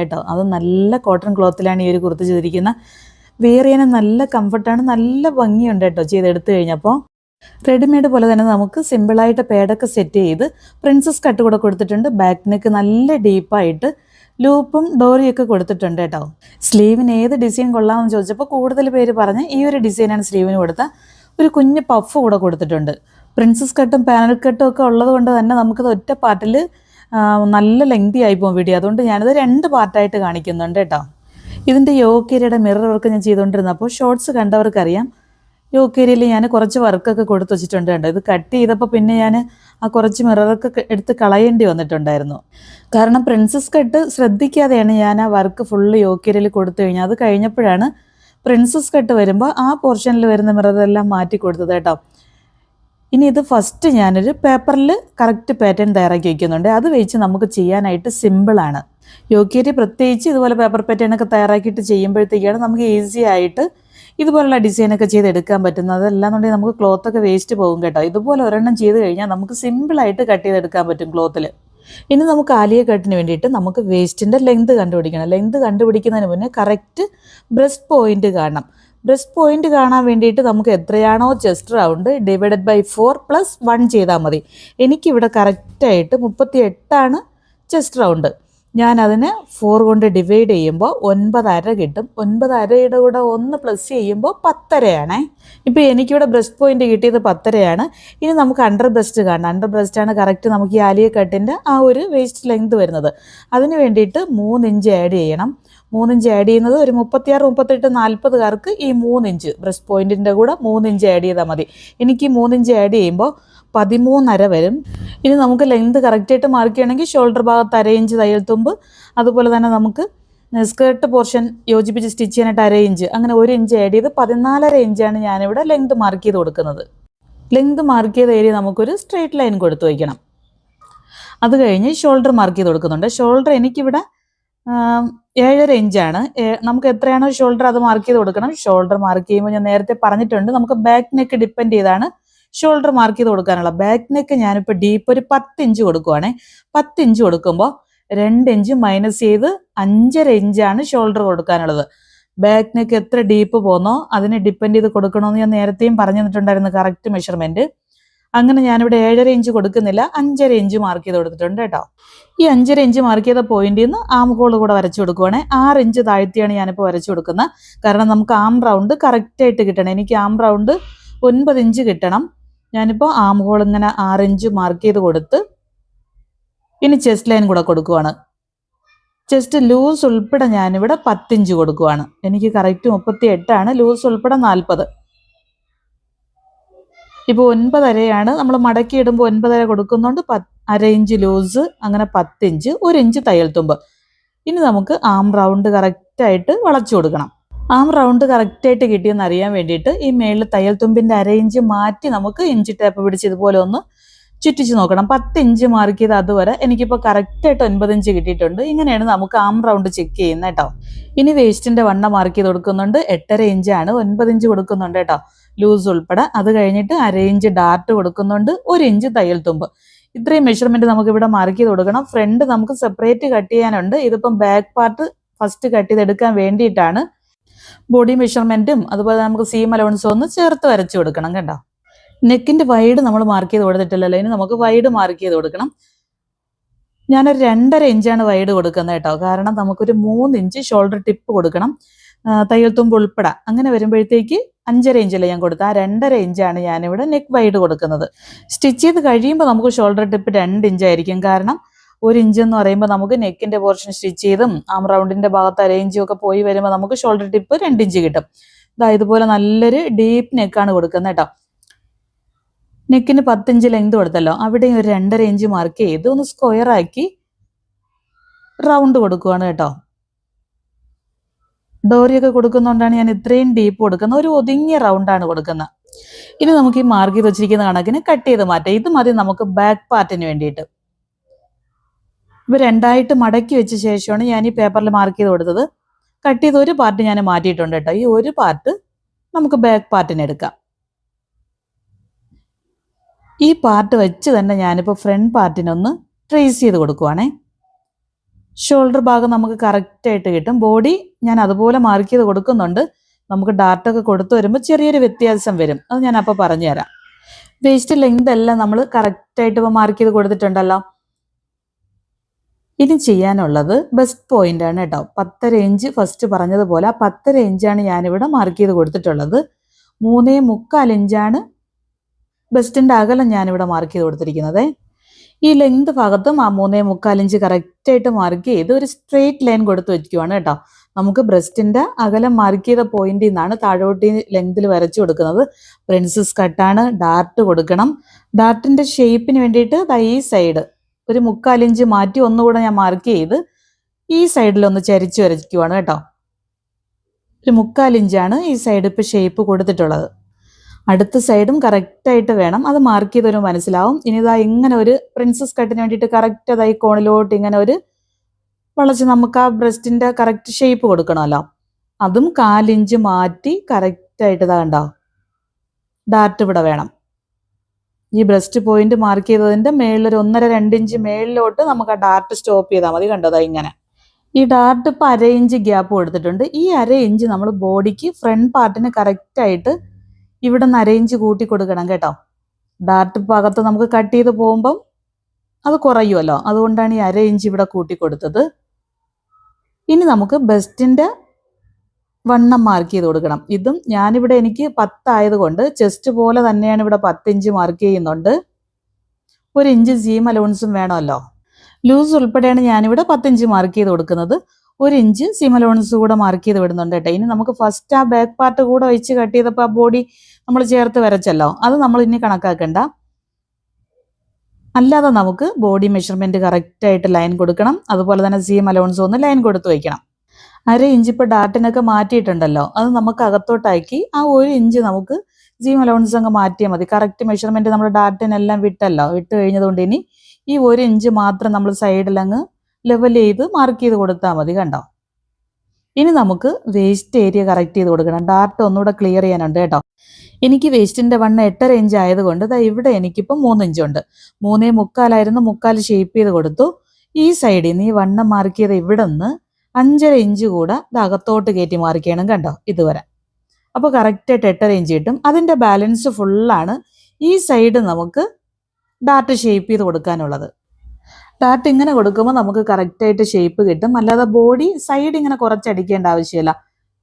കേട്ടോ. അത് നല്ല കോട്ടൺ ക്ലോത്തിലാണ് ഈ ഒരു കുർത്തി ചെയ്തിരിക്കുന്നത്. വെയർ ചെയ്യാൻ നല്ല കംഫർട്ടാണ്, നല്ല ഭംഗിയുണ്ട് കേട്ടോ ചെയ്തെടുത്ത് കഴിഞ്ഞപ്പോൾ. റെഡിമെയ്ഡ് പോലെ തന്നെ നമുക്ക് സിമ്പിളായിട്ട് പേഡൊക്കെ സെറ്റ് ചെയ്ത് പ്രിൻസസ് കട്ട് കൂടെ കൊടുത്തിട്ടുണ്ട്. ബാക്ക് നെക്ക് നല്ല ഡീപ്പായിട്ട് ലൂപ്പും ഡോറിയൊക്കെ കൊടുത്തിട്ടുണ്ട് കേട്ടോ. സ്ലീവിന് ഏത് ഡിസൈൻ കൊള്ളാമെന്ന് ചോദിച്ചപ്പോൾ കൂടുതൽ പേര് പറഞ്ഞ് ഈ ഒരു ഡിസൈനാണ് സ്ലീവിന് കൊടുത്ത. ഒരു കുഞ്ഞ് പഫ് കൂടെ കൊടുത്തിട്ടുണ്ട്. പ്രിൻസസ് കട്ടും പാനൽ കട്ടും ഒക്കെ ഉള്ളത് കൊണ്ട് തന്നെ നമുക്കത് ഒറ്റ പാർട്ടിൽ നല്ല ലെങ്തി ആയി പോകും വീഡിയോ. അതുകൊണ്ട് ഞാനത് 2 പാർട്ടായിട്ട് കാണിക്കുന്നുണ്ട് കേട്ടോ. ഇതിൻ്റെ യോക്കേരിയുടെ മിറർ വർക്ക് ഞാൻ ചെയ്തുകൊണ്ടിരുന്നപ്പോൾ ഷോർട്സ് കണ്ടവർക്കറിയാം, യോക്കേരിയിൽ ഞാൻ കുറച്ച് വർക്കൊക്കെ കൊടുത്ത് വെച്ചിട്ടുണ്ട് കേട്ടോ. ഇത് കട്ട് ചെയ്തപ്പോൾ പിന്നെ ഞാൻ ആ കുറച്ച് മിററൊക്കെ എടുത്ത് കളയേണ്ടി വന്നിട്ടുണ്ടായിരുന്നു. കാരണം പ്രിൻസസ് കട്ട് ശ്രദ്ധിക്കാതെയാണ് ഞാൻ ആ വർക്ക് ഫുള്ള് യോക്കേരിയിൽ കൊടുത്തു കഴിഞ്ഞാൽ. അത് കഴിഞ്ഞപ്പോഴാണ് പ്രിൻസസ് കട്ട് വരുമ്പോൾ ആ പോർഷനിൽ വരുന്ന മിററെല്ലാം മാറ്റി കൊടുത്തത് കേട്ടോ. ഇനി ഇത് ഫസ്റ്റ് ഞാനൊരു പേപ്പറിൽ കറക്റ്റ് പാറ്റേൺ തയ്യാറാക്കി വയ്ക്കുന്നുണ്ട്. അത് വെച്ച് നമുക്ക് ചെയ്യാനായിട്ട് സിമ്പിളാണ്. യോക്കേരി പ്രത്യേകിച്ച് ഇതുപോലെ പേപ്പർ പാറ്റേണൊക്കെ തയ്യാറാക്കിയിട്ട് ചെയ്യുമ്പോഴത്തേക്കാണ് നമുക്ക് ഈസി ആയിട്ട് ഇതുപോലുള്ള ഡിസൈനൊക്കെ ചെയ്തെടുക്കാൻ പറ്റുന്നത്. അതല്ലാന്നുണ്ടെങ്കിൽ നമുക്ക് ക്ലോത്തൊക്കെ വേസ്റ്റ് പോകും കേട്ടോ. ഇതുപോലെ ഒരെണ്ണം ചെയ്ത് കഴിഞ്ഞാൽ നമുക്ക് സിമ്പിളായിട്ട് കട്ട് ചെയ്തെടുക്കാൻ പറ്റും ക്ലോത്തിൽ. ഇനി നമുക്ക് ആലിയ കട്ടിന് വേണ്ടിയിട്ട് നമുക്ക് വേസ്റ്റിൻ്റെ ലെങ്ത് കണ്ടുപിടിക്കണം. ലെങ്ത് കണ്ടുപിടിക്കുന്നതിന് മുന്നേ കറക്റ്റ് ബ്രസ്റ്റ് പോയിന്റ് കാണണം. ബ്രസ്റ്റ് പോയിന്റ് കാണാൻ വേണ്ടിയിട്ട് നമുക്ക് എത്രയാണോ ചെസ്റ്റ് റൗണ്ട് ഡിവൈഡഡ് ബൈ 4 + 1 ചെയ്താൽ മതി. എനിക്കിവിടെ കറക്റ്റായിട്ട് 38 ചെസ്റ്റ് റൗണ്ട്. ഞാൻ അതിനെ 4 കൊണ്ട് ഡിവൈഡ് ചെയ്യുമ്പോൾ 9.5 കിട്ടും. 9.5യുടെ കൂടെ 1 പ്ലസ് ചെയ്യുമ്പോൾ 10.5 ഇപ്പോൾ എനിക്കിവിടെ ബ്രസ്റ്റ് പോയിന്റ് കിട്ടിയത് 10.5. ഇനി നമുക്ക് അണ്ടർ ബ്രസ്റ്റ് കാണണം. അണ്ടർ ബ്രസ്റ്റാണ് കറക്റ്റ് നമുക്ക് ഈ ആലിയ കട്ടിൻ്റെ ആ ഒരു വേസ്റ്റ് ലെങ്ത് വരുന്നത്. അതിന് വേണ്ടിയിട്ട് 3 ഇഞ്ച് ആഡ് ചെയ്യണം. 3 ഇഞ്ച് ആഡ് ചെയ്യുന്നത് ഒരു 36, 38, 40കാർക്ക് ഈ 3 ഇഞ്ച് ബ്രസ്റ്റ് പോയിന്റിൻ്റെ കൂടെ 3 ഇഞ്ച് ആഡ് ചെയ്താൽ മതി. എനിക്ക് 3 ഇഞ്ച് ആഡ് ചെയ്യുമ്പോൾ 13.5 വരും. ഇനി നമുക്ക് ലെങ്ത് കറക്റ്റായിട്ട് മാർക്ക് ചെയ്യണമെങ്കിൽ ഷോൾഡർ ഭാഗത്ത് 1/2 ഇഞ്ച് തയ്യൽ തുമ്പ്, അതുപോലെ തന്നെ നമുക്ക് സ്കേർട്ട് പോർഷൻ യോജിപ്പിച്ച് സ്റ്റിച്ച് ചെയ്യാനായിട്ട് 1/2 ഇഞ്ച്, അങ്ങനെ 1 ഇഞ്ച് ആഡ് ചെയ്ത് 14.5 ഇഞ്ചാണ് ഞാനിവിടെ ലെങ്ത് മാർക്ക് ചെയ്ത് കൊടുക്കുന്നത്. ലെങ്ത് മാർക്ക് ചെയ്ത ഏരിയ നമുക്കൊരു സ്ട്രെയിറ്റ് ലൈൻ കൊടുത്തു വയ്ക്കണം. അത് കഴിഞ്ഞ് ഷോൾഡർ മാർക്ക് ചെയ്ത് കൊടുക്കുന്നുണ്ട്. ഷോൾഡർ എനിക്കിവിടെ 7.5 ഇഞ്ചാണ്. നമുക്ക് എത്രയാണോ ഷോൾഡർ അത് മാർക്ക് ചെയ്ത് കൊടുക്കണം. ഷോൾഡർ മാർക്ക് ചെയ്യുമ്പോൾ ഞാൻ നേരത്തെ പറഞ്ഞിട്ടുണ്ട്, നമുക്ക് ബാക്ക് നെക്ക് ഡിപ്പെൻഡ് ചെയ്താണ് ഷോൾഡർ മാർക്ക് ചെയ്ത് കൊടുക്കാനുള്ള. ബാക്ക് നെക്ക് ഞാനിപ്പോൾ ഡീപ്പ് ഒരു 10 ഇഞ്ച് കൊടുക്കുവാണേ. 10 ഇഞ്ച് കൊടുക്കുമ്പോൾ 2 ഇഞ്ച് മൈനസ് ചെയ്ത് 5.5 ഇഞ്ചാണ് ഷോൾഡർ കൊടുക്കാനുള്ളത്. ബാക്ക് നെക്ക് എത്ര ഡീപ്പ് പോന്നോ അതിനെ ഡിപ്പെൻഡ് ചെയ്ത് കൊടുക്കണമെന്ന് ഞാൻ നേരത്തെയും പറഞ്ഞു തന്നിട്ടുണ്ടായിരുന്നു കറക്റ്റ് മെഷർമെൻറ്റ്. അങ്ങനെ ഞാനിവിടെ 7.5 ഇഞ്ച് കൊടുക്കുന്നില്ല, 5.5 ഇഞ്ച് മാർക്ക് ചെയ്ത് കൊടുത്തിട്ടുണ്ട് കേട്ടോ. ഈ 5.5 ഇഞ്ച് മാർക്ക് ചെയ്ത പോയിന്റിൽ നിന്ന് ആം ഹോൾ കൂടെ വരച്ചു കൊടുക്കുവാണേ. 6 ഇഞ്ച് താഴ്ത്തിയാണ് ഞാനിപ്പോൾ വരച്ചു കൊടുക്കുന്നത്. കാരണം നമുക്ക് ആം റൗണ്ട് കറക്റ്റായിട്ട് കിട്ടണം. എനിക്ക് ആം റൗണ്ട് 9 ഇഞ്ച് കിട്ടണം. ഞാനിപ്പോൾ ആം ഹോൾ ഇങ്ങനെ 6 ഇഞ്ച് മാർക്ക് ചെയ്ത് കൊടുത്ത് ഇനി ചെസ്റ്റ് ലൈൻ കൂടെ കൊടുക്കുവാണ്. ചെസ്റ്റ് ലൂസ് ഉൾപ്പെടെ ഞാനിവിടെ 10 ഇഞ്ച് കൊടുക്കുവാണ്. എനിക്ക് കറക്റ്റ് 38, ലൂസ് ഉൾപ്പെടെ 40. ഇപ്പോൾ 9.5 നമ്മൾ മടക്കി ഇടുമ്പോൾ 9.5 കൊടുക്കുന്നുണ്ട്. 1/2 ഇഞ്ച് ലൂസ്, അങ്ങനെ 10 ഇഞ്ച്, 1 ഇഞ്ച് തയ്യൽ തുമ്പ്. ഇനി നമുക്ക് ആം റൗണ്ട് കറക്റ്റായിട്ട് വളച്ചു കൊടുക്കണം. ആം റൗണ്ട് കറക്റ്റായിട്ട് കിട്ടിയെന്ന് അറിയാൻ വേണ്ടിയിട്ട് ഈ മേളിൽ തയ്യൽ തുമ്പിൻ്റെ 1/2 ഇഞ്ച് മാറ്റി നമുക്ക് ഇഞ്ച് ടേപ്പ് പിടിച്ച് ഇതുപോലെ ഒന്ന് ചുറ്റിച്ച് നോക്കണം. 10 ഇഞ്ച് മാർക്ക് ചെയ്ത് അതുവരെ എനിക്കിപ്പോൾ കറക്റ്റായിട്ട് 9 ഇഞ്ച് കിട്ടിയിട്ടുണ്ട്. ഇങ്ങനെയാണ് നമുക്ക് ആം റൗണ്ട് ചെക്ക് ചെയ്യുന്നത് കേട്ടോ. ഇനി വേസ്റ്റിൻ്റെ വണ്ണം മാർക്ക് ചെയ്ത് കൊടുക്കുന്നുണ്ട്. 8.5 ഇഞ്ചാണ്. 9 ഇഞ്ച് കൊടുക്കുന്നുണ്ട് കേട്ടോ, ലൂസ് ഉൾപ്പെടെ. അത് കഴിഞ്ഞിട്ട് 1/2 ഇഞ്ച് ഡാർട്ട് കൊടുക്കുന്നുണ്ട്. 1 ഇഞ്ച് തയ്യൽ തുമ്പ്. ഇത്രയും മെഷർമെൻറ്റ് നമുക്കിവിടെ മാർക്ക് ചെയ്ത് കൊടുക്കണം. ഫ്രണ്ട് നമുക്ക് സെപ്പറേറ്റ് കട്ട് ചെയ്യാനുണ്ട്. ഇതിപ്പം ബാക്ക് പാർട്ട് ഫസ്റ്റ് കട്ട് ചെയ്തെടുക്കാൻ വേണ്ടിയിട്ടാണ്. ബോഡി മെഷർമെൻറ്റും അതുപോലെ നമുക്ക് സീം അലവൻസും ഒന്ന് ചേർത്ത് വരച്ചു കൊടുക്കണം കേട്ടോ. നെക്കിൻ്റെ വൈഡ് നമ്മൾ മാർക്ക് ചെയ്ത് കൊടുത്തിട്ടില്ലല്ലോ, ഇനി നമുക്ക് വൈഡ് മാർക്ക് ചെയ്ത് കൊടുക്കണം. ഞാനൊരു 2.5 ഇഞ്ചാണ് വൈഡ് കൊടുക്കുന്നത് കേട്ടോ. കാരണം നമുക്കൊരു 3 ഇഞ്ച് ഷോൾഡർ ടിപ്പ് കൊടുക്കണം, തയ്യൽ തുമ്പ് ഉൾപ്പെടെ. അങ്ങനെ വരുമ്പോഴത്തേക്ക് 5.5 ഇഞ്ചല്ലേ ഞാൻ കൊടുത്തത്. ആ 2.5 ഇഞ്ചാണ് ഞാനിവിടെ നെക്ക് വൈഡ് കൊടുക്കുന്നത്. സ്റ്റിച്ച് ചെയ്ത് കഴിയുമ്പോൾ നമുക്ക് ഷോൾഡർ ടിപ്പ് 2 ഇഞ്ചായിരിക്കും. കാരണം 1 ഇഞ്ച് എന്ന് പറയുമ്പോൾ നമുക്ക് നെക്കിൻ്റെ പോർഷൻ സ്റ്റിച്ച് ചെയ്തും ആം റൗണ്ടിൻ്റെ ഭാഗത്ത് 1/2 ഇഞ്ചും ഒക്കെ പോയി വരുമ്പോൾ നമുക്ക് ഷോൾഡർ ടിപ്പ് 2 ഇഞ്ച് കിട്ടും. ഇതുപോലെ നല്ലൊരു ഡീപ്പ് നെക്കാണ് കൊടുക്കുന്നത് കേട്ടോ. നെക്കിന് 10 ഇഞ്ച് ലെങ്ത് കൊടുത്തല്ലോ, അവിടെ ഒരു 2.5 ഇഞ്ച് മാർക്ക് ചെയ്ത് ഒന്ന് സ്ക്വയർ ആക്കി റൗണ്ട് കൊടുക്കുവാണ് കേട്ടോ. ഡോറിയൊക്കെ കൊടുക്കുന്നതുകൊണ്ടാണ് ഞാൻ ഇത്രയും ഡീപ്പ് കൊടുക്കുന്നത്. ഒരു ഒതുങ്ങിയ റൗണ്ടാണ് കൊടുക്കുന്നത്. ഇനി നമുക്ക് ഈ മാർക്ക് ചെയ്ത് വെച്ചിരിക്കുന്ന കണക്കിന് കട്ട് ചെയ്ത് മാറ്റാം. ഇത് മതി നമുക്ക് ബാക്ക് പാർട്ടിന് വേണ്ടിയിട്ട്. ഇവ 2ആയിട്ട് മടക്കി വെച്ച ശേഷമാണ് ഞാൻ ഈ പേപ്പറിൽ മാർക്ക് ചെയ്ത് കൊടുത്തത്. കട്ട് ചെയ്ത് ഒരു പാർട്ട് ഞാൻ മാറ്റിയിട്ടുണ്ട് കേട്ടോ. ഈ ഒരു പാർട്ട് നമുക്ക് ബാക്ക് പാർട്ടിന് എടുക്കാം. ഈ പാർട്ട് വെച്ച് തന്നെ ഞാനിപ്പോൾ ഫ്രണ്ട് പാർട്ടിനൊന്ന് ട്രേസ് ചെയ്ത് കൊടുക്കുവാണേ. ഷോൾഡർ ഭാഗം നമുക്ക് കറക്റ്റായിട്ട് കിട്ടും. ബോഡി ഞാൻ അതുപോലെ മാർക്ക് ചെയ്ത് കൊടുക്കുന്നുണ്ട്. നമുക്ക് ഡാർട്ടൊക്കെ കൊടുത്തു വരുമ്പോൾ ചെറിയൊരു വ്യത്യാസം വരും. അത് ഞാൻ അപ്പോൾ പറഞ്ഞുതരാം. വേസ്റ്റ് ലെങ്ത് എല്ലാം നമ്മൾ കറക്റ്റായിട്ട് ഇപ്പോൾ മാർക്ക് ചെയ്ത് കൊടുത്തിട്ടുണ്ടല്ലോ. ഇനി ചെയ്യാനുള്ളത് ബെസ്റ്റ് പോയിന്റ് ആണ് കേട്ടോ. 10.5 ഇഞ്ച് ഫസ്റ്റ് പറഞ്ഞതുപോലെ ആ 10.5 ഇഞ്ചാണ് ഞാനിവിടെ മാർക്ക് ചെയ്ത് കൊടുത്തിട്ടുള്ളത്. 3.25 ഇഞ്ചാണ് ബെസ്റ്റിൻ്റെ അകലം ഞാനിവിടെ മാർക്ക് ചെയ്ത് കൊടുത്തിരിക്കുന്നത്. ഈ ലെങ്ത് ഭാഗത്തും ആ 3.25 ഇഞ്ച് കറക്റ്റായിട്ട് മാർക്ക് ചെയ്ത് ഒരു സ്ട്രെയിറ്റ് ലൈൻ കൊടുത്ത് വയ്ക്കുവാണ് കേട്ടോ. നമുക്ക് ബ്രസ്റ്റിൻ്റെ അകലം മാർക്ക് ചെയ്ത പോയിന്റിൽ നിന്നാണ് താഴോട്ട് ലെങ്തിൽ വരച്ചു കൊടുക്കുന്നത്. പ്രിൻസസ് കട്ടാണ്. ഡാർട്ട് കൊടുക്കണം. ഡാർട്ടിൻ്റെ ഷേപ്പിന് വേണ്ടിയിട്ട് ഈ സൈഡ് ഒരു 3/4 ഇഞ്ച് മാറ്റി ഒന്നുകൂടെ ഞാൻ മാർക്ക് ചെയ്ത് ഈ സൈഡിലൊന്ന് ചരിച്ച് വരയ്ക്കുവാണ് കേട്ടോ. ഒരു 3/4 ഇഞ്ചാണ് ഈ സൈഡ് ഇപ്പോൾ ഷേപ്പ് കൊടുത്തിട്ടുള്ളത്. അടുത്ത സൈഡും കറക്റ്റായിട്ട് വേണം. അത് മാർക്ക് ചെയ്തൊരു മനസ്സിലാവും. ഇനി ഇതാ ഇങ്ങനെ ഒരു പ്രിൻസസ് കട്ടിന് വേണ്ടിയിട്ട് കറക്റ്റ് അതായി കോണിലോട്ട് ഇങ്ങനെ ഒരു വളച്ച് നമുക്ക് ആ ബ്രസ്റ്റിൻ്റെ കറക്റ്റ് ഷേപ്പ് കൊടുക്കണമല്ലോ. അതും 1/4 ഇഞ്ച് മാറ്റി കറക്റ്റായിട്ട് ഇതാ കണ്ടോ, ഡാർട്ട് ഇവിടെ വേണം. ഈ ബ്രസ്റ്റ് പോയിന്റ് മാർക്ക് ചെയ്തതിൻ്റെ മേളിലൊരു 1.5-2 ഇഞ്ച് മേളിലോട്ട് നമുക്ക് ആ ഡാർട്ട് സ്റ്റോപ്പ് ചെയ്താൽ മതി. കണ്ടോ ഇങ്ങനെ. ഈ ഡാർട്ട് ഇപ്പോൾ 1/2 ഇഞ്ച് ഗ്യാപ്പ് കൊടുത്തിട്ടുണ്ട്. ഈ 1/2 ഇഞ്ച് നമ്മൾ ബോഡിക്ക് ഫ്രണ്ട് പാർട്ടിന് കറക്റ്റായിട്ട് ഇവിടെ നിന്ന് 1/2 ഇഞ്ച് കൂട്ടി കൊടുക്കണം കേട്ടോ. ഡാർട്ട് ഭാഗത്ത് നമുക്ക് കട്ട് ചെയ്ത് പോകുമ്പം അത് കുറയുമല്ലോ, അതുകൊണ്ടാണ് ഈ 1/2 ഇഞ്ച് ഇവിടെ കൂട്ടി കൊടുത്തത്. ഇനി നമുക്ക് ബെസ്റ്റിൻ്റെ വണ്ണം മാർക്ക് ചെയ്ത് കൊടുക്കണം. ഇതും ഞാനിവിടെ എനിക്ക് 10 ആയതുകൊണ്ട് ചെസ്റ്റ് പോലെ തന്നെയാണ് ഇവിടെ 10 ഇഞ്ച് മാർക്ക് ചെയ്യുന്നുണ്ട്. 1 ഇഞ്ച് സീം അലൗൺസും വേണമല്ലോ. ലൂസ് ഉൾപ്പെടെയാണ് ഞാനിവിടെ 10 ഇഞ്ച് മാർക്ക് ചെയ്ത് കൊടുക്കുന്നത്. 1 ഇഞ്ച് സീം അലൗൺസ് കൂടെ മാർക്ക് ചെയ്ത് വിടുന്നുണ്ട് കേട്ടോ. ഇനി നമുക്ക് ഫസ്റ്റ് ആ ബാക്ക് പാർട്ട് കൂടെ വെച്ച് കട്ട് ചെയ്തപ്പോൾ ആ ബോഡി നമ്മൾ ചേർത്ത് വരച്ചല്ലോ, അത് നമ്മൾ ഇനി കണക്കാക്കണ്ട. അല്ലാതെ നമുക്ക് ബോഡി മെഷർമെൻറ്റ് കറക്റ്റായിട്ട് ലൈൻ കൊടുക്കണം. അതുപോലെ തന്നെ സീം അലൗൺസ് ഒന്ന് ലൈൻ കൊടുത്ത് വയ്ക്കണം. 1/2 ഇഞ്ച് ഇപ്പോൾ ഡാർട്ടിനൊക്കെ മാറ്റിയിട്ടുണ്ടല്ലോ, അത് നമുക്ക് അകത്തോട്ടാക്കി ആ 1 ഇഞ്ച് നമുക്ക് സീം അലൗൺസ് അങ്ങ് മാറ്റിയാൽ മതി. കറക്റ്റ് മെഷർമെൻറ്റ് നമ്മൾ ഡാർട്ടിനെല്ലാം വിട്ട് കഴിഞ്ഞതുകൊണ്ട് ഇനി ഈ 1 ഇഞ്ച് മാത്രം നമ്മൾ സൈഡിലങ്ങ് ലെവൽ ചെയ്ത് മാർക്ക് ചെയ്ത് കൊടുത്താൽ മതി. കണ്ടോ. ഇനി നമുക്ക് വേസ്റ്റ് ഏരിയ കറക്റ്റ് ചെയ്ത് കൊടുക്കണം. ഡാർട്ട് ഒന്നുകൂടെ ക്ലിയർ ചെയ്യാനുണ്ട് കേട്ടോ. എനിക്ക് വേസ്റ്റിൻ്റെ വണ്ണം 8.5 ഇഞ്ച് ആയതുകൊണ്ട് ഇവിടെ എനിക്കിപ്പോൾ 3 ഇഞ്ചുണ്ട്. 3.25 ആയിരുന്നു, 3/4 ഷേപ്പ് ചെയ്ത് കൊടുത്തു. ഈ സൈഡിൽ നിന്ന് ഈ വണ്ണം മാർക്ക് ചെയ്ത് ഇവിടെ നിന്ന് 5.5 ഇഞ്ച് കൂടെ ഇത് അകത്തോട്ട് കയറ്റി മാർക്ക് ചെയ്യണം. കണ്ടോ ഇതുവരെ. അപ്പോൾ കറക്റ്റായിട്ട് 8.5 ഇഞ്ച് കിട്ടും. അതിൻ്റെ ബാലൻസ് ഫുള്ളാണ് ഈ സൈഡ് നമുക്ക് ഡാർട്ട് ഷേപ്പ് ചെയ്ത് കൊടുക്കാനുള്ളത്. ഡാർട്ട് ഇങ്ങനെ കൊടുക്കുമ്പോൾ നമുക്ക് കറക്റ്റായിട്ട് ഷേപ്പ് കിട്ടും. അല്ലാതെ ബോഡി സൈഡ് ഇങ്ങനെ കുറച്ചടിക്കേണ്ട ആവശ്യമില്ല.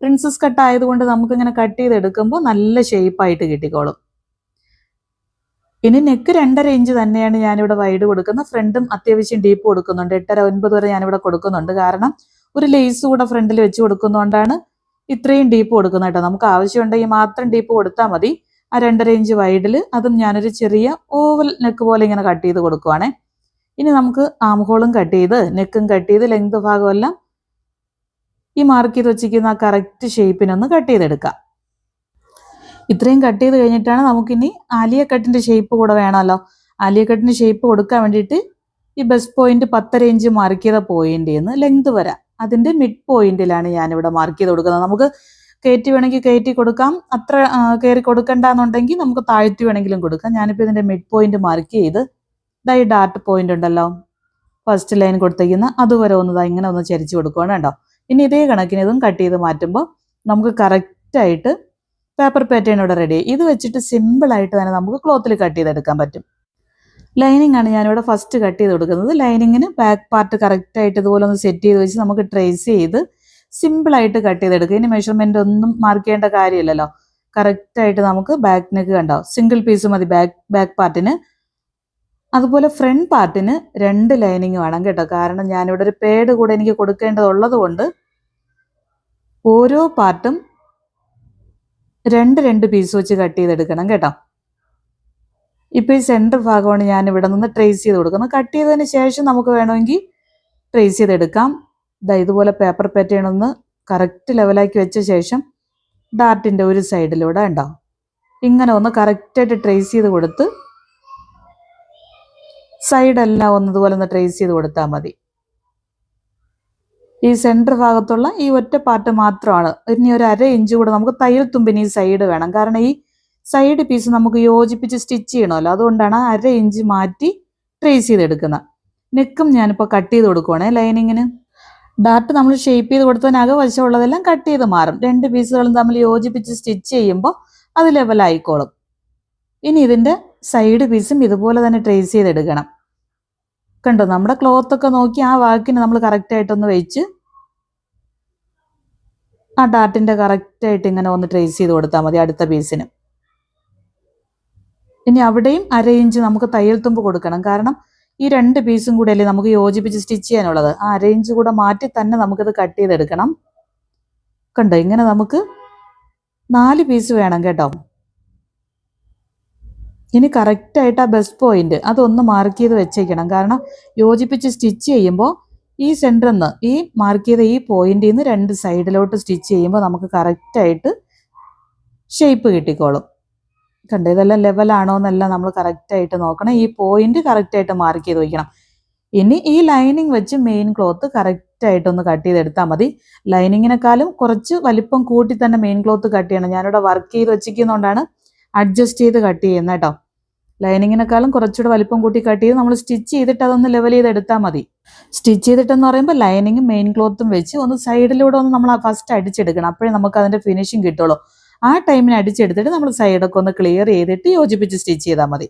പ്രിൻസസ് കട്ട് ആയതുകൊണ്ട് നമുക്കിങ്ങനെ കട്ട് ചെയ്തെടുക്കുമ്പോൾ നല്ല ഷേപ്പായിട്ട് കിട്ടിക്കോളും. ഇനി നെക്ക് 2.5 ഇഞ്ച് തന്നെയാണ് ഞാനിവിടെ വൈഡ് കൊടുക്കുന്നത്. ഫ്രണ്ടും അത്യാവശ്യം ഡീപ്പ് കൊടുക്കുന്നുണ്ട്. 8.5-9 വരെ ഞാനിവിടെ കൊടുക്കുന്നുണ്ട്. കാരണം ഒരു ലേസ് കൂടെ ഫ്രണ്ടിൽ വെച്ച് കൊടുക്കുന്നതുകൊണ്ടാണ് ഇത്രയും ഡീപ്പ് കൊടുക്കുന്നത് കേട്ടോ. നമുക്ക് ആവശ്യമുണ്ടെങ്കിൽ മാത്രം ഡീപ്പ് കൊടുത്താൽ മതി. ആ 2.5 ഇഞ്ച് വൈഡിൽ അതും ഞാനൊരു ചെറിയ ഓവൽ നെക്ക് പോലെ ഇങ്ങനെ കട്ട് ചെയ്ത് കൊടുക്കുവാണേ. ഇനി നമുക്ക് ആം ഹോളും കട്ട് ചെയ്ത് നെക്കും കട്ട് ചെയ്ത് ലെങ്ത് ഭാഗമെല്ലാം ഈ മാർക്ക് ചെയ്ത് വെച്ചിരിക്കുന്ന ആ കറക്റ്റ് ഷേപ്പിനൊന്ന് കട്ട് ചെയ്തെടുക്കാം. ഇത്രയും കട്ട് ചെയ്ത് കഴിഞ്ഞിട്ടാണ് നമുക്കിനി ആലിയ കട്ടിൻ്റെ ഷേപ്പ് കൂടെ വേണമല്ലോ. ആലിയ കട്ടിന് ഷേപ്പ് കൊടുക്കാൻ വേണ്ടിയിട്ട് ഈ ബെസ്റ്റ് പോയിന്റ് 10.5 ഇഞ്ച് മാർക്ക് ചെയ്ത പോയിന്റിൽ നിന്ന് ലെങ്ത് വരാം. അതിൻ്റെ മിഡ് പോയിന്റിലാണ് ഞാനിവിടെ മാർക്ക് ചെയ്ത് കൊടുക്കുന്നത്. നമുക്ക് കയറ്റി വേണമെങ്കിൽ കയറ്റി കൊടുക്കാം, അത്ര കയറി കൊടുക്കണ്ടെന്നുണ്ടെങ്കിൽ നമുക്ക് താഴ്ത്തി വേണമെങ്കിലും കൊടുക്കാം. ഞാനിപ്പോൾ ഇതിൻ്റെ മിഡ് പോയിന്റ് മാർക്ക് ചെയ്ത് ഈ ഡാർട്ട് പോയിന്റ് ഉണ്ടല്ലോ, ഫസ്റ്റ് ലൈൻ കൊടുത്തേക്കുന്ന അതുവരെ ഒന്ന് ഇങ്ങനെ ഒന്ന് ചരിച്ച് കൊടുക്കുകയാണ് കേട്ടോ. ഇനി ഇതേ കണക്കിന് ഇതും കട്ട് ചെയ്ത് മാറ്റുമ്പോൾ നമുക്ക് കറക്റ്റായിട്ട് പേപ്പർ പാറ്റേൺ ഇവിടെ റെഡി. ഇത് വെച്ചിട്ട് സിമ്പിളായിട്ട് തന്നെ നമുക്ക് ക്ലോത്തിൽ കട്ട് ചെയ്തെടുക്കാൻ പറ്റും. ലൈനിങ് ആണ് ഞാനിവിടെ ഫസ്റ്റ് കട്ട് ചെയ്ത് കൊടുക്കുന്നത്. ലൈനിങ്ങിന് ബാക്ക് പാർട്ട് കറക്റ്റായിട്ട് ഇതുപോലെ ഒന്ന് സെറ്റ് ചെയ്ത് വെച്ച് നമുക്ക് ട്രേസ് ചെയ്ത് സിമ്പിളായിട്ട് കട്ട് ചെയ്തെടുക്കുക. ഇനി മെഷർമെൻ്റ് ഒന്നും മാർക്ക് ചെയ്യേണ്ട കാര്യമില്ലല്ലോ. കറക്റ്റായിട്ട് നമുക്ക് ബാക്ക് നെക്ക് കണ്ടോ, സിംഗിൾ പീസ് മതി ബാക്ക് പാർട്ടിന്. അതുപോലെ ഫ്രണ്ട് പാർട്ടിന് 2 ലൈനിങ് വേണം കേട്ടോ. കാരണം ഞാനിവിടെ ഒരു പേഡ് കൂടെ എനിക്ക് കൊടുക്കേണ്ടതുള്ളത് കൊണ്ട് ഓരോ പാർട്ടും 2 പീസ് വെച്ച് കട്ട് ചെയ്തെടുക്കണം കേട്ടോ. ഇപ്പോൾ ഈ സെൻറ്റർ ഭാഗമാണ് ഞാൻ ഇവിടെ നിന്ന് ട്രേസ് ചെയ്ത് കൊടുക്കുന്നത്. കട്ട് ചെയ്തതിന് ശേഷം നമുക്ക് വേണമെങ്കിൽ ട്രേസ് ചെയ്തെടുക്കാം. ഇതുപോലെ പേപ്പർ പാറ്റേൺ ഒന്ന് കറക്റ്റ് ലെവലാക്കി വെച്ച ശേഷം ഡാർട്ടിൻ്റെ ഒരു സൈഡിലൂടെ ഉണ്ടാവും ഇങ്ങനെ ഒന്ന് കറക്റ്റായിട്ട് ട്രേസ് ചെയ്ത് കൊടുത്ത് സൈഡെല്ലാം ഒന്നതുപോലെ ഒന്ന് ട്രേസ് ചെയ്ത് കൊടുത്താൽ മതി. ഈ സെൻറ്റർ ഭാഗത്തുള്ള ഈ ഒറ്റ പാർട്ട് മാത്രമാണ്. ഇനി ഒരു 1/2 ഇഞ്ച് കൂടെ നമുക്ക് തയ്യൽ തുമ്പിന് ഈ സൈഡ് വേണം. കാരണം ഈ സൈഡ് പീസ് നമുക്ക് യോജിപ്പിച്ച് സ്റ്റിച്ച് ചെയ്യണമല്ലോ. അതുകൊണ്ടാണ് 1/2 ഇഞ്ച് മാറ്റി ട്രേസ് ചെയ്തെടുക്കുന്നത്. നെക്കും ഞാനിപ്പോൾ കട്ട് ചെയ്ത് കൊടുക്കുവാണേ ലൈനിങ്ങിന്. ഡാർട്ട് നമ്മൾ ഷേപ്പ് ചെയ്ത് കൊടുത്തതിനകം വശമുള്ളതെല്ലാം കട്ട് ചെയ്ത് മാറും. 2 പീസുകളും തമ്മിൽ യോജിപ്പിച്ച് സ്റ്റിച്ച് ചെയ്യുമ്പോൾ അത് ലെവലായിക്കോളും. ഇനി ഇതിൻ്റെ സൈഡ് പീസും ഇതുപോലെ തന്നെ ട്രേസ് ചെയ്തെടുക്കണം. കണ്ടോ, നമ്മുടെ ക്ലോത്തൊക്കെ നോക്കി ആ വാക്കിന് നമ്മൾ കറക്റ്റായിട്ടൊന്ന് വെച്ച് ആ ഡാർട്ടിൻ്റെ കറക്റ്റായിട്ട് ഇങ്ങനെ ഒന്ന് ട്രേസ് ചെയ്ത് കൊടുത്താൽ മതി അടുത്ത പീസിന്. ഇനി അവിടെയും 1/2 ഇഞ്ച് നമുക്ക് തയ്യൽ തുമ്പ് കൊടുക്കണം. കാരണം ഈ 2 പീസും കൂടെ അല്ലേ നമുക്ക് യോജിപ്പിച്ച് സ്റ്റിച്ച് ചെയ്യാനുള്ളത്. ആ 1/2 ഇഞ്ച് കൂടെ മാറ്റി തന്നെ നമുക്കിത് കട്ട് ചെയ്തെടുക്കണം. കണ്ടോ, ഇങ്ങനെ നമുക്ക് 4 പീസ് വേണം കേട്ടോ. ഇനി കറക്റ്റായിട്ട് ആ ബെസ്റ്റ് പോയിന്റ് അതൊന്ന് മാർക്ക് ചെയ്ത് വെച്ചേക്കണം. കാരണം യോജിപ്പിച്ച് സ്റ്റിച്ച് ചെയ്യുമ്പോൾ ഈ സെൻറ്ററിൽ നിന്ന് ഈ മാർക്ക് ചെയ്ത ഈ പോയിന്റിൽ നിന്ന് 2 സൈഡിലോട്ട് സ്റ്റിച്ച് ചെയ്യുമ്പോൾ നമുക്ക് കറക്റ്റായിട്ട് ഷേപ്പ് കിട്ടിക്കോളും. കണ്ടോ, ഇതെല്ലാം ലെവലാണോ എന്നെല്ലാം നമ്മൾ കറക്റ്റായിട്ട് നോക്കണം. ഈ പോയിന്റ് കറക്റ്റായിട്ട് മാർക്ക് ചെയ്ത് വയ്ക്കണം. ഇനി ഈ ലൈനിങ് വെച്ച് മെയിൻ ക്ലോത്ത് കറക്റ്റായിട്ടൊന്ന് കട്ട് ചെയ്തെടുത്താൽ മതി. ലൈനിങ്ങിനെക്കാളും കുറച്ച് വലിപ്പം കൂട്ടി തന്നെ മെയിൻ ക്ലോത്ത് കട്ട് ചെയ്യണം. ഞാനിവിടെ വർക്ക് ചെയ്ത് വെച്ചിരിക്കുന്നതുകൊണ്ടാണ് അഡ്ജസ്റ്റ് ചെയ്ത് കട്ട് ചെയ്യുന്നത് കേട്ടോ. ലൈനിങ്ങിനെക്കാളും കുറച്ചുകൂടെ വലിപ്പം കൂട്ടി കട്ട് ചെയ്ത് നമ്മൾ സ്റ്റിച്ച് ചെയ്തിട്ട് അതൊന്ന് ലെവൽ ചെയ്തെടുത്താൽ മതി. സ്റ്റിച്ച് ചെയ്തിട്ടെന്ന് പറയുമ്പോൾ ലൈനിങ്ങും മെയിൻ ക്ലോത്തും വെച്ച് ഒന്ന് സൈഡിലൂടെ ഒന്ന് നമ്മൾ ഫസ്റ്റ് അടിച്ചെടുക്കണം. അപ്പോഴേ നമുക്ക് അതിൻ്റെ ഫിനിഷിങ് കിട്ടുള്ളൂ. ആ ടൈമിന് അടിച്ചെടുത്തിട്ട് നമ്മൾ സൈഡൊക്കെ ഒന്ന് ക്ലിയർ ചെയ്തിട്ട് യോജിപ്പിച്ച് സ്റ്റിച്ച് ചെയ്താൽ മതി.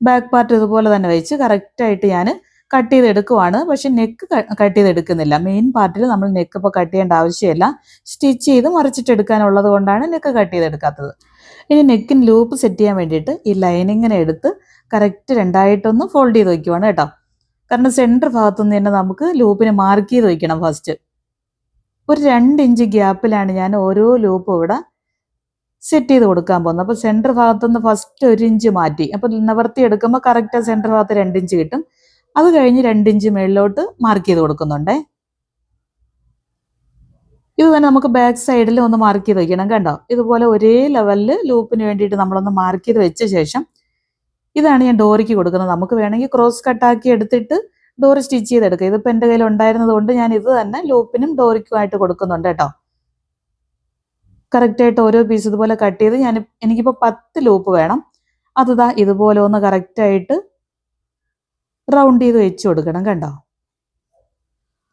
ബാക്ക് പാർട്ട് ഇതുപോലെ തന്നെ വെച്ച് കറക്റ്റായിട്ട് ഞാൻ കട്ട് ചെയ്തെടുക്കുവാണ്. പക്ഷെ നെക്ക് കട്ട് ചെയ്തെടുക്കുന്നില്ല. മെയിൻ പാർട്ടിൽ നമ്മൾ നെക്ക് ഇപ്പോൾ കട്ട് ചെയ്യേണ്ട ആവശ്യമില്ല. സ്റ്റിച്ച് ചെയ്ത് മറിച്ചിട്ടെടുക്കാനുള്ളത് കൊണ്ടാണ് നെക്ക് കട്ട് ചെയ്തെടുക്കാത്തത്. ഇനി നെക്കിന് ലൂപ്പ് സെറ്റ് ചെയ്യാൻ വേണ്ടിയിട്ട് ഈ ലൈനിങ്ങിനെ എടുത്ത് കറക്റ്റ് 2ആയിട്ടൊന്ന് ഫോൾഡ് ചെയ്ത് വയ്ക്കുവാണ് കേട്ടോ. കാരണം സെൻറ്റർ ഭാഗത്തുനിന്ന് തന്നെ നമുക്ക് ലൂപ്പിന് മാർക്ക് ചെയ്ത് വയ്ക്കണം. ഫസ്റ്റ് ഒരു 2 ഇഞ്ച് ഗ്യാപ്പിലാണ് ഞാൻ ഓരോ ലൂപ്പും ഇവിടെ സെറ്റ് ചെയ്ത് കൊടുക്കാൻ പോകുന്നത്. അപ്പോൾ സെൻറ്റർ ഭാഗത്തുനിന്ന് ഫസ്റ്റ് 1 ഇഞ്ച് മാറ്റി, അപ്പോൾ നിവർത്തി എടുക്കുമ്പോൾ കറക്റ്റ് സെൻറ്റർ ഭാഗത്ത് 2 ഇഞ്ച് കിട്ടും. അത് കഴിഞ്ഞ് 2 ഇഞ്ച് മേളിലോട്ട് മാർക്ക് ചെയ്ത് കൊടുക്കുന്നുണ്ടേ. ഇത് തന്നെ നമുക്ക് ബാക്ക് സൈഡിൽ ഒന്ന് മാർക്ക് ചെയ്ത് വയ്ക്കണം. കണ്ടോ, ഇതുപോലെ ഒരേ ലെവലിൽ ലൂപ്പിന് വേണ്ടിയിട്ട് നമ്മളൊന്ന് മാർക്ക് ചെയ്ത് വെച്ച ശേഷം ഇതാണ് ഞാൻ ഡോറിക്ക് കൊടുക്കുന്നത്. നമുക്ക് വേണമെങ്കിൽ ക്രോസ് കട്ടാക്കി എടുത്തിട്ട് ഡോറ് സ്റ്റിച്ച് ചെയ്തെടുക്കുക. ഇതിപ്പോൾ എൻ്റെ കയ്യിൽ ഉണ്ടായിരുന്നത് കൊണ്ട് ഞാൻ ഇത് തന്നെ ലൂപ്പിനും ഡോറിക്കുമായിട്ട് കൊടുക്കുന്നുണ്ട് കേട്ടോ. കറക്റ്റായിട്ട് ഓരോ പീസ് ഇതുപോലെ കട്ട് ചെയ്ത് എനിക്കിപ്പോൾ 10 ലൂപ്പ് വേണം. അതാ ഇതുപോലെ ഒന്ന് കറക്റ്റായിട്ട് റൗണ്ട് ചെയ്ത് വെച്ച് കൊടുക്കണം. കണ്ടോ,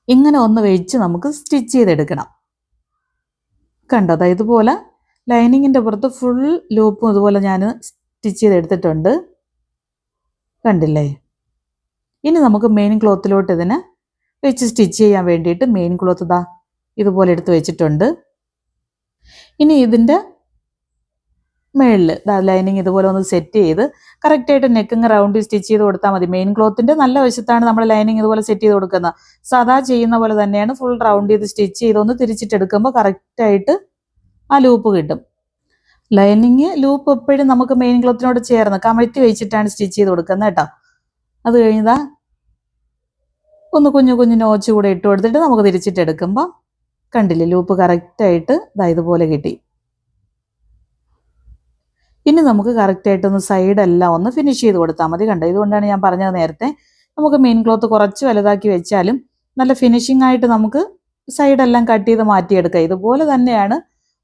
ഇങ്ങനെ ഒന്ന് വെച്ച് നമുക്ക് സ്റ്റിച്ച് ചെയ്തെടുക്കണം. കണ്ടോ, അതാ ഇതുപോലെ ലൈനിങ്ങിൻ്റെ പുറത്ത് ഫുൾ ലൂപ്പും ഇതുപോലെ ഞാൻ സ്റ്റിച്ച് ചെയ്തെടുത്തിട്ടുണ്ട്. കണ്ടില്ലേ? ഇനി നമുക്ക് മെയിൻ ക്ലോത്തിലോട്ട് ഇതിനെ വെച്ച് സ്റ്റിച്ച് ചെയ്യാൻ വേണ്ടിയിട്ട് മെയിൻ ക്ലോത്ത് ഇതാ ഇതുപോലെ എടുത്ത് വെച്ചിട്ടുണ്ട്. ഇനി ഇതിൻ്റെ മേളിൽ ലൈനിങ് ഇതുപോലെ ഒന്ന് സെറ്റ് ചെയ്ത് കറക്റ്റായിട്ട് നെക്കിങ് റൗണ്ട് സ്റ്റിച്ച് ചെയ്ത് കൊടുത്താൽ മതി. മെയിൻ ക്ലോത്തിൻ്റെ നല്ല വശത്താണ് നമ്മൾ ലൈനിങ് ഇതുപോലെ സെറ്റ് ചെയ്ത് കൊടുക്കുന്നത്. സാധാ ചെയ്യുന്ന പോലെ തന്നെയാണ് ഫുൾ റൗണ്ട് ചെയ്ത് സ്റ്റിച്ച് ചെയ്തൊന്ന് തിരിച്ചിട്ടെടുക്കുമ്പോൾ കറക്റ്റായിട്ട് ആ ലൂപ്പ് കിട്ടും. ലൈനിങ് ലൂപ്പ് എപ്പോഴും നമുക്ക് മെയിൻ ക്ലോത്തിനോട് ചേർന്ന് കമഴ്ത്തി വെച്ചിട്ടാണ് സ്റ്റിച്ച് ചെയ്ത് കൊടുക്കുന്നത് കേട്ടോ. അത് കഴിഞ്ഞതാ ഒന്ന് കുഞ്ഞു കുഞ്ഞു നോച്ച് കൂടെ ഇട്ട് കൊടുത്തിട്ട് നമുക്ക് തിരിച്ചിട്ടെടുക്കുമ്പോൾ കണ്ടില്ലേ, ലൂപ്പ് കറക്റ്റായിട്ട് ഇതുപോലെ കിട്ടി. ഇനി നമുക്ക് കറക്റ്റായിട്ടൊന്ന് സൈഡെല്ലാം ഒന്ന് ഫിനിഷ് ചെയ്ത് കൊടുത്താൽ മതി. കണ്ടോ, ഇതുകൊണ്ടാണ് ഞാൻ പറഞ്ഞത് നേരത്തെ നമുക്ക് മെയിൻ ക്ലോത്ത് കുറച്ച് വലുതാക്കി വെച്ചാലും നല്ല ഫിനിഷിംഗ് ആയിട്ട് നമുക്ക് സൈഡെല്ലാം കട്ട് ചെയ്ത് മാറ്റിയെടുക്കാം. ഇതുപോലെ തന്നെയാണ്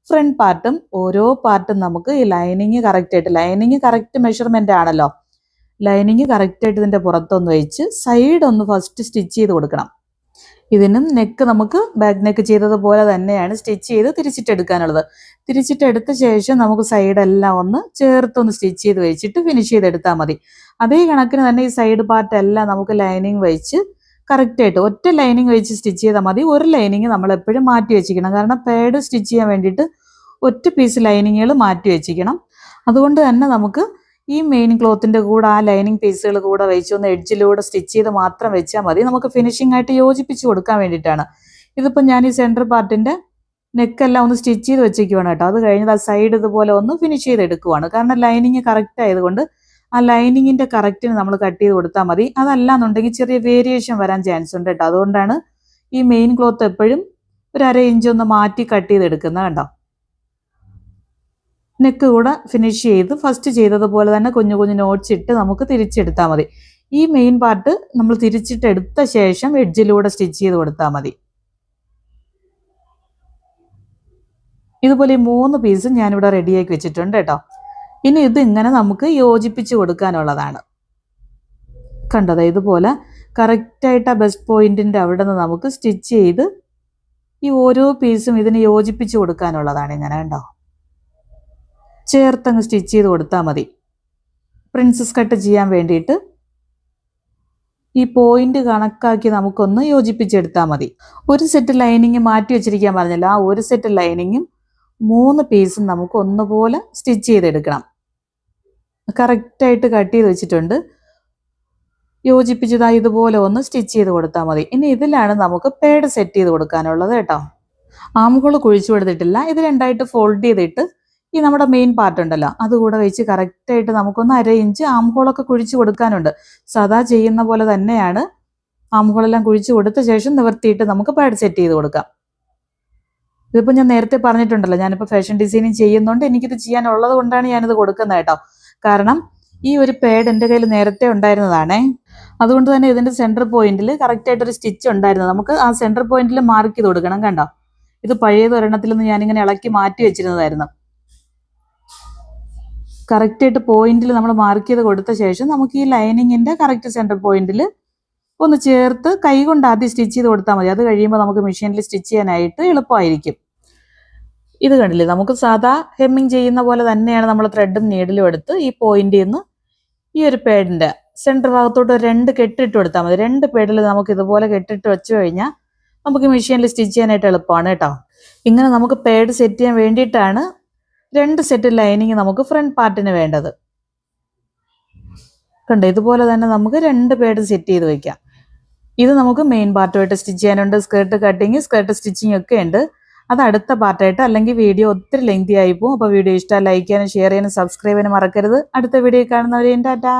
ഫ്രണ്ട് പാർട്ടും. ഓരോ പാർട്ടും നമുക്ക് ഈ ലൈനിങ് കറക്റ്റ് മെഷർമെൻ്റ് ആണല്ലോ. ലൈനിങ് കറക്റ്റായിട്ട് ഇതിൻ്റെ പുറത്തൊന്ന് വെച്ച് സൈഡ് ഒന്ന് ഫസ്റ്റ് സ്റ്റിച്ച് ചെയ്ത് കൊടുക്കണം. ഇതിനും നെക്ക് നമുക്ക് ബാക്ക് നെക്ക് ചെയ്തതുപോലെ തന്നെയാണ് സ്റ്റിച്ച് ചെയ്ത് തിരിച്ചിട്ടെടുക്കാനുള്ളത്. തിരിച്ചിട്ടെടുത്ത ശേഷം നമുക്ക് സൈഡെല്ലാം ഒന്ന് ചേർത്തൊന്ന് സ്റ്റിച്ച് ചെയ്ത് വെച്ചിട്ട് ഫിനിഷ് ചെയ്തെടുത്താൽ മതി. അതേ കണക്കിന് തന്നെ ഈ സൈഡ് പാർട്ടെല്ലാം നമുക്ക് ലൈനിങ് വെച്ച് കറക്റ്റായിട്ട് ഒറ്റ ലൈനിങ് വെച്ച് സ്റ്റിച്ച് ചെയ്താൽ മതി. ഒരു ലൈനിങ് നമ്മൾ എപ്പോഴും മാറ്റി വെച്ചിരിക്കണം. കാരണം പാഡ് സ്റ്റിച്ച് ചെയ്യാൻ വേണ്ടിയിട്ട് ഒറ്റ പീസ് ലൈനിങ്ങുകൾ മാറ്റി വെച്ചിരിക്കണം. അതുകൊണ്ട് തന്നെ നമുക്ക് ഈ മെയിൻ ക്ലോത്തിൻ്റെ കൂടെ ആ ലൈനിങ് പീസുകൾ കൂടെ വെച്ച് ഒന്ന് എഡ്ജിലൂടെ സ്റ്റിച്ച് ചെയ്ത് മാത്രം വെച്ചാൽ മതി. നമുക്ക് ഫിനിഷിംഗ് ആയിട്ട് യോജിപ്പിച്ച് കൊടുക്കാൻ വേണ്ടിയിട്ടാണ്. ഇതിപ്പോൾ ഞാൻ ഈ സെൻറ്റർ പാർട്ടിൻ്റെ നെക്കെല്ലാം ഒന്ന് സ്റ്റിച്ച് ചെയ്ത് വെച്ചേക്കുവാണ് കേട്ടോ. അത് കഴിഞ്ഞത് ആ സൈഡ് ഇതുപോലെ ഒന്ന് ഫിനിഷ് ചെയ്തെടുക്കുവാണ്. കാരണം ലൈനിങ് കറക്റ്റ് ആയതുകൊണ്ട് ആ ലൈനിങ്ങിൻ്റെ കറക്റ്റിന് നമ്മൾ കട്ട് ചെയ്ത് കൊടുത്താൽ മതി. അതല്ലാന്നുണ്ടെങ്കിൽ ചെറിയ വേരിയേഷൻ വരാൻ ചാൻസ് ഉണ്ട് കേട്ടോ. അതുകൊണ്ടാണ് ഈ മെയിൻ ക്ലോത്ത് എപ്പോഴും ഒരു 1/2 ഇഞ്ച് ഒന്ന് മാറ്റി കട്ട് ചെയ്തെടുക്കുന്നത്. കണ്ടോ, നെക്ക് കൂടെ ഫിനിഷ് ചെയ്ത് ഫസ്റ്റ് ചെയ്തതുപോലെ തന്നെ കുഞ്ഞു കുഞ്ഞു നോട്ട്സ് ഇട്ട് നമുക്ക് തിരിച്ചെടുത്താൽ മതി. ഈ മെയിൻ പാർട്ട് നമ്മൾ തിരിച്ചിട്ടെടുത്ത ശേഷം എഡ്ജിലൂടെ സ്റ്റിച്ച് ചെയ്ത് കൊടുത്താൽ മതി. ഇതുപോലെ ഈ 3 പീസും ഞാനിവിടെ റെഡിയാക്കി വെച്ചിട്ടുണ്ട് കേട്ടോ. ഇനി ഇത് ഇങ്ങനെ നമുക്ക് യോജിപ്പിച്ച് കൊടുക്കാനുള്ളതാണ്. കണ്ടത് ഇതുപോലെ കറക്റ്റായിട്ട് ആ ബെസ്റ്റ് പോയിന്റിൻ്റെ അവിടെ നിന്ന് നമുക്ക് സ്റ്റിച്ച് ചെയ്ത് ഈ ഓരോ പീസും ഇതിന് യോജിപ്പിച്ച് കൊടുക്കാനുള്ളതാണ്. ഇങ്ങനെ കണ്ടോ, ചേർത്തങ്ങ് സ്റ്റിച്ച് ചെയ്ത് കൊടുത്താൽ മതി. പ്രിൻസസ് കട്ട് ചെയ്യാൻ വേണ്ടിയിട്ട് ഈ പോയിന്റ് കണക്കാക്കി നമുക്കൊന്ന് യോജിപ്പിച്ചെടുത്താൽ മതി. ഒരു സെറ്റ് ലൈനിങ് മാറ്റി വെച്ചിരിക്കാൻ പറഞ്ഞല്ലോ, ആ ഒരു സെറ്റ് ലൈനിങ്ങും 3 പീസും നമുക്ക് ഒന്നുപോലെ സ്റ്റിച്ച് ചെയ്തെടുക്കണം. കറക്റ്റായിട്ട് കട്ട് ചെയ്ത് വെച്ചിട്ടുണ്ട്. യോജിപ്പിച്ചതായി ഇതുപോലെ ഒന്ന് സ്റ്റിച്ച് ചെയ്ത് കൊടുത്താൽ മതി. ഇനി ഇതിലാണ് നമുക്ക് പേഡ് സെറ്റ് ചെയ്ത് കൊടുക്കാനുള്ളത് കേട്ടോ. ആംഹോൾ കുഴിച്ചു കൊടുത്തിട്ടില്ല. ഇത് രണ്ടായിട്ട് ഫോൾഡ് ചെയ്തിട്ട് ഈ നമ്മുടെ മെയിൻ പാർട്ട് ഉണ്ടല്ലോ അതുകൂടെ വെച്ച് കറക്റ്റായിട്ട് നമുക്കൊന്ന് 1/2 ഇഞ്ച് ആംഹോളൊക്കെ കുഴിച്ചു കൊടുക്കാനുണ്ട്. സദാ ചെയ്യുന്ന പോലെ തന്നെയാണ്. ആംഹോളെല്ലാം കുഴിച്ചു കൊടുത്ത ശേഷം നിവർത്തിയിട്ട് നമുക്ക് പാഡ് സെറ്റ് ചെയ്ത് കൊടുക്കാം. ഇതിപ്പോൾ ഞാൻ നേരത്തെ പറഞ്ഞിട്ടുണ്ടല്ലോ, ഞാനിപ്പോൾ ഫാഷൻ ഡിസൈനിങ് ചെയ്യുന്നതുകൊണ്ട് എനിക്കിത് ചെയ്യാനുള്ളത് കൊണ്ടാണ് ഞാനിത് കൊടുക്കുന്നത് കേട്ടോ. കാരണം ഈ ഒരു പാഡ് എൻ്റെ കയ്യിൽ നേരത്തെ ഉണ്ടായിരുന്നതാണേ. അതുകൊണ്ട് തന്നെ ഇതിൻ്റെ സെൻറ്റർ പോയിന്റിൽ കറക്റ്റായിട്ടൊരു സ്റ്റിച്ച് ഉണ്ടായിരുന്നു. നമുക്ക് ആ സെൻറ്റർ പോയിന്റിൽ മാർക്ക് ചെയ്ത് കൊടുക്കണം. കണ്ടോ, ഇത് പഴയത് ഒരെണ്ണത്തിൽ നിന്ന് ഞാനിങ്ങനെ ഇളക്കി മാറ്റി വെച്ചിരുന്നതായിരുന്നു. കറക്റ്റായിട്ട് പോയിന്റിൽ നമ്മൾ മാർക്ക് ചെയ്ത് കൊടുത്ത ശേഷം നമുക്ക് ഈ ലൈനിങ്ങിൻ്റെ കറക്റ്റ് സെൻറ്റർ പോയിന്റിൽ ഒന്ന് ചേർത്ത് കൈ കൊണ്ട് ആദ്യം സ്റ്റിച്ച് ചെയ്ത് കൊടുത്താൽ മതി. അത് കഴിയുമ്പോൾ നമുക്ക് മെഷീനിൽ സ്റ്റിച്ച് ചെയ്യാനായിട്ട് എളുപ്പമായിരിക്കും. ഇത് കണ്ടില്ലേ, നമുക്ക് സാധാ ഹെമ്മിങ് ചെയ്യുന്ന പോലെ തന്നെയാണ് നമ്മൾ ത്രെഡും നീഡിലും എടുത്ത് ഈ പോയിന്റിൽ നിന്ന് ഈ ഒരു പേഡിൻ്റെ സെൻറ്റർ ഭാഗത്തോട്ട് 2 കെട്ടിട്ട് കൊടുത്താൽ മതി. 2 പേഡിൽ നമുക്ക് ഇതുപോലെ കെട്ടിട്ട് വെച്ച് കഴിഞ്ഞാൽ നമുക്ക് മെഷീനിൽ സ്റ്റിച്ച് ചെയ്യാനായിട്ട് എളുപ്പമാണ് കേട്ടോ. ഇങ്ങനെ നമുക്ക് പേഡ് സെറ്റ് ചെയ്യാൻ വേണ്ടിയിട്ടാണ് 2 സെറ്റ് ലൈനിങ് നമുക്ക് ഫ്രണ്ട് പാർട്ടിന് വേണ്ടത്. കണ്ടോ, ഇതുപോലെ തന്നെ നമുക്ക് 2 പേഡ് സെറ്റ് ചെയ്ത് വയ്ക്കാം. ഇത് നമുക്ക് മെയിൻ പാർട്ടുമായിട്ട് സ്റ്റിച്ച് ചെയ്യാനുണ്ട്. സ്കേർട്ട് കട്ടിങ്, സ്കേർട്ട് സ്റ്റിച്ചിങ് ഒക്കെ ഉണ്ട്. അത് അടുത്ത പാർട്ടായിട്ട്, അല്ലെങ്കിൽ വീഡിയോ ഒത്തിരി ലെങ്തി ആയി പോകും. അപ്പോൾ വീഡിയോ ഇഷ്ടമായി ലൈക്ക് ചെയ്യാനും ഷെയർ ചെയ്യാനും സബ്സ്ക്രൈബ് ചെയ്യാനും മറക്കരുത്. അടുത്ത വീഡിയോ കാണുന്നവരെയും ടാറ്റാ.